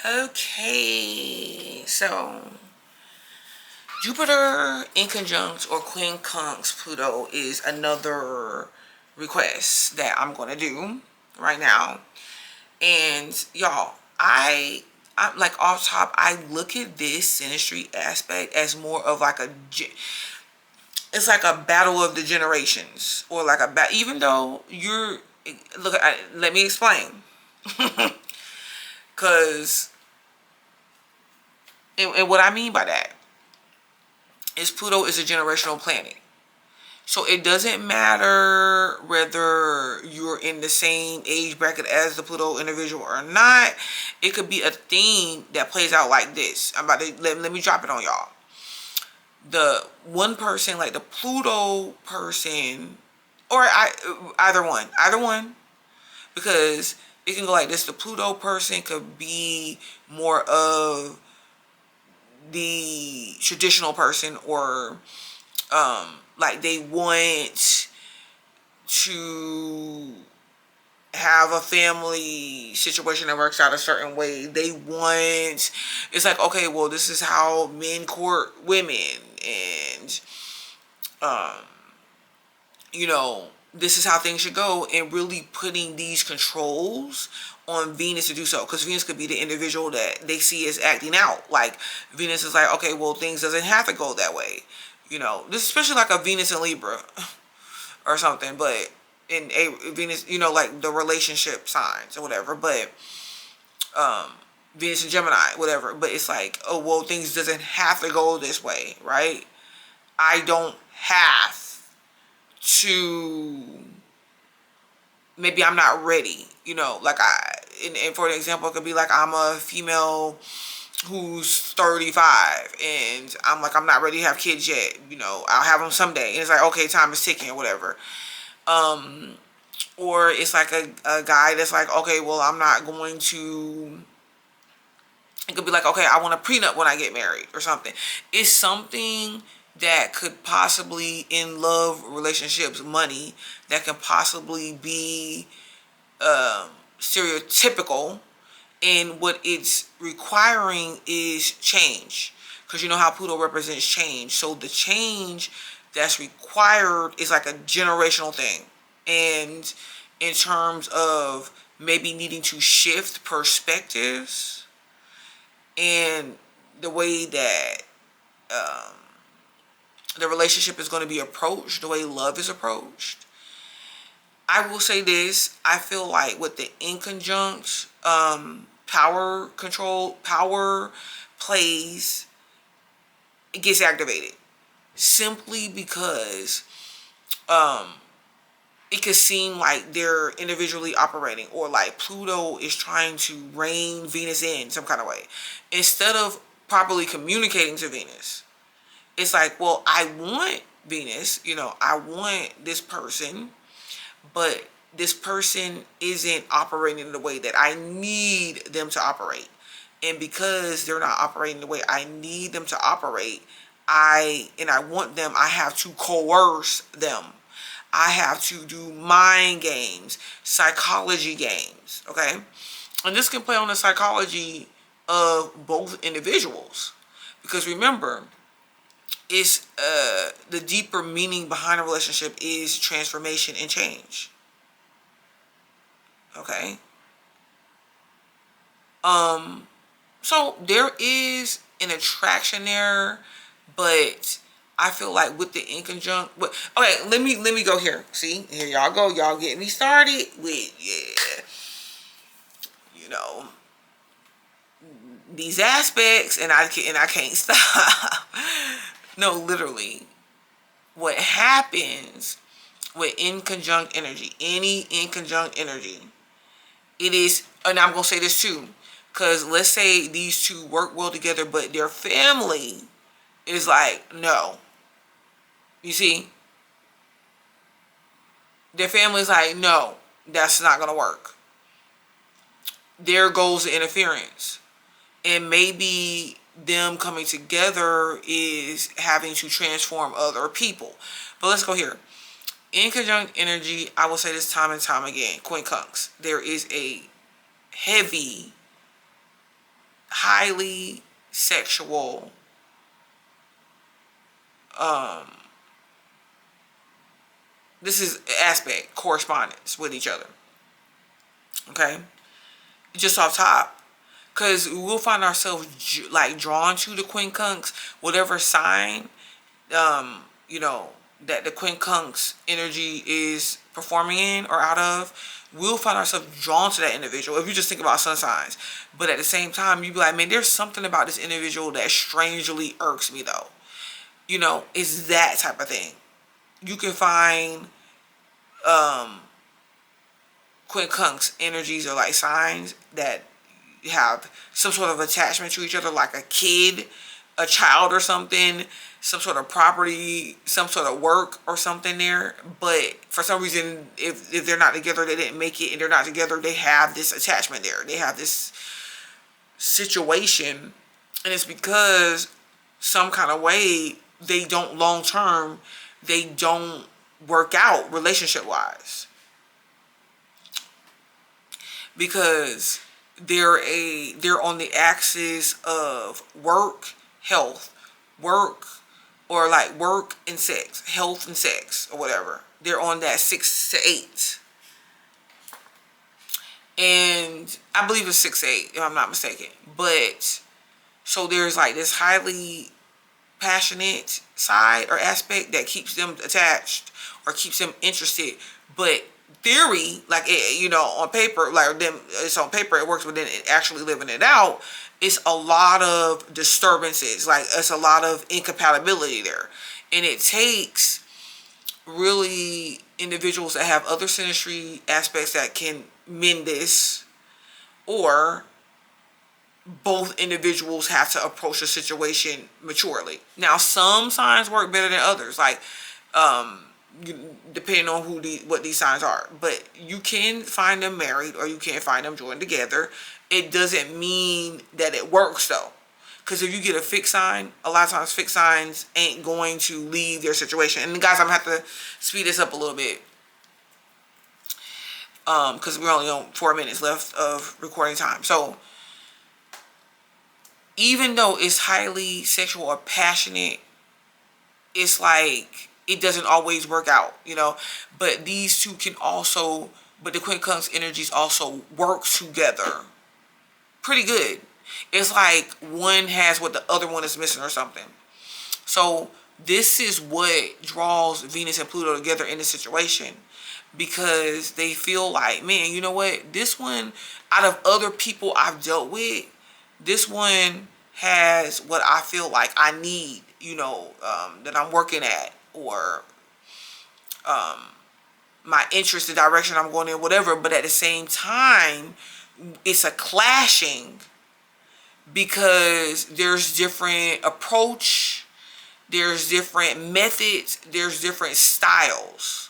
Okay, so Jupiter inconjunct or quincunx Pluto is another request that I'm going to do right now. And y'all, I'm like off top, I look at this synastry aspect as more of like it's like a battle of the generations, or like even though you're, let me explain. Because, and what I mean by that is Pluto is a generational planet. So it doesn't matter whether you're in the same age bracket as the Pluto individual or not. It could be a theme that plays out like this. I'm about to let me drop it on y'all. The one person, like the Pluto person, or either one, because it can go like this. The Pluto person could be more of the traditional person, or like they want to have a family situation that works out a certain way. They want, it's like, okay, well, this is how men court women, and um this is how things should go, and really putting these controls on Venus to do so, because Venus could be the individual that they see as acting out. Like Venus is like, okay, well, things doesn't have to go that way. This is especially like a Venus in Libra or something, but in a Venus, like the relationship signs or whatever, but Venus and Gemini, whatever. But it's like, oh, well, things doesn't have to go this way, right? I don't have to, maybe I'm not ready, like and for an example, it could be like I'm a female who's 35 and I'm like, I'm not ready to have kids yet, I'll have them someday, and it's like, okay, time is ticking or whatever. Or it's like a guy that's like, okay, well, I'm not going to, it could be like, okay, I want a prenup when I get married or something. It's something that could possibly, in love relationships, money, that can possibly be stereotypical, and what it's requiring is change, because you know how Pluto represents change. So the change that's required is like a generational thing, and in terms of maybe needing to shift perspectives and the way that the relationship is going to be approached, the way love is approached. I will say this, I feel like with the inconjunct power plays, it gets activated simply because it could seem like they're individually operating, or like Pluto is trying to rein Venus in some kind of way, instead of properly communicating to Venus. It's like, well, I want Venus, I want this person, but this person isn't operating the way that I need them to operate. And because they're not operating the way I need them to operate, I want them, I have to coerce them. I have to do mind games, psychology games, okay? And this can play on the psychology of both individuals. Because remember, it's the deeper meaning behind a relationship is transformation and change. Okay? So there is an attraction there, but I feel like with the inconjunct, but okay, let me go here. See, here y'all go. Y'all get me started with, these aspects, and I can't stop. No, literally, what happens with inconjunct energy, any inconjunct energy, it is, and I'm gonna say this too, because let's say these two work well together, but their family is like, no. You see, their family's like, no, that's not gonna work. There goes the interference. And maybe them coming together is having to transform other people. But let's go here. Inconjunct energy, I will say this time and time again, Quincunx, there is a heavy highly sexual this is aspect correspondence with each other. Okay, just off top, because we'll find ourselves like drawn to the quincunx, whatever sign you know, that the quincunx energy is performing in or out of. We'll find ourselves drawn to that individual if you just think about sun signs. But at the same time, you be like, man, there's something about this individual that strangely irks me though. You know, it's that type of thing. You can find quincunx energies or like signs that have some sort of attachment to each other, like a kid, a child or something, some sort of property, some sort of work or something there. But for some reason, if they're not together, they didn't make it, and they're not together, they have this attachment there. They have this situation, and it's because some kind of way they don't long term, they don't work out relationship wise, because they're on the axis of work, health, work, or like work and sex, health and sex, or whatever. They're on that 6 to 8, and I believe it's 6 to 8 if I'm not mistaken. But so there's like this highly passionate side or aspect that keeps them attached or keeps them interested. But theory, like it, you know, on paper, like them, it's on paper, it works, but then it actually living it out, it's a lot of disturbances. Like it's a lot of incompatibility there, and it takes really individuals that have other synastry aspects that can mend this, or both individuals have to approach the situation maturely. Now, some signs work better than others, like depending on what these signs are. But you can find them married, or you can find them joined together. It doesn't mean that it works though, because if you get a fixed sign, a lot of times fixed signs ain't going to leave their situation. And guys, I'm gonna have to speed this up a little bit, because we're only on 4 minutes left of recording time. So even though it's highly sexual or passionate, it's like it doesn't always work out, you know. But these two can also, but the quincunx energies also work together pretty good. It's like one has what the other one is missing or something. So this is what draws Venus and Pluto together in this situation, because they feel like, man, you know what, this one, out of other people I've dealt with, this one has what I feel like I need, you know, that I'm working at, or my interest, the direction I'm going in, whatever. But at the same time, it's a clashing, because there's different approach, there's different methods, there's different styles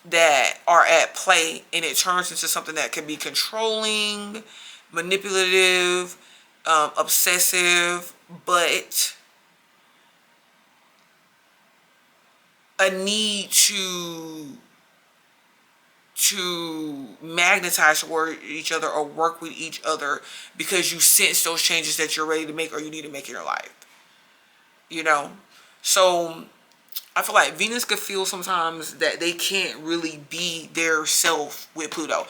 that are at play, and it turns into something that can be controlling, manipulative, obsessive, but a need to magnetize toward each other or work with each other, because you sense those changes that you're ready to make or you need to make in your life, you know. So I feel like Venus could feel sometimes that they can't really be their self with Pluto.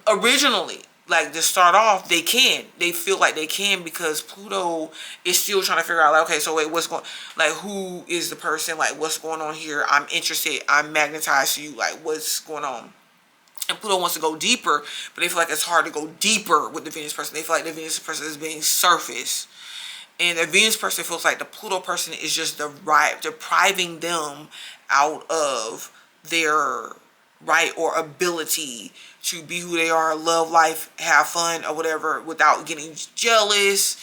Originally, like to start off, they feel like they can, because Pluto is still trying to figure out, like, okay, so wait, what's going, like, who is the person, like, what's going on here? I'm interested, I'm magnetized to you, like, what's going on? And Pluto wants to go deeper, but they feel like it's hard to go deeper with the Venus person. They feel like the Venus person is being surface, and the Venus person feels like the Pluto person is just depriving them out of their right or ability to be who they are, love life, have fun, or whatever, without getting jealous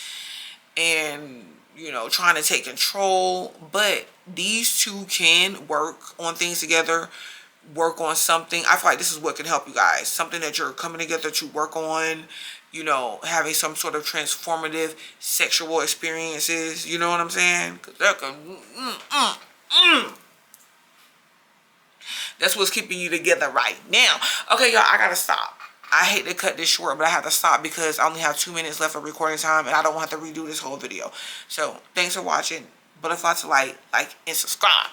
and, you know, trying to take control. But these two can work on things together, work on something. I feel like this is what can help you guys, something that you're coming together to work on, you know, having some sort of transformative sexual experiences, you know what I'm saying? 'Cause that can, that's what's keeping you together right now. Okay, y'all, I gotta stop. I hate to cut this short, but I have to stop because I only have 2 minutes left of recording time and I don't want to redo this whole video. So thanks for watching. Butterfly to light, like, and subscribe.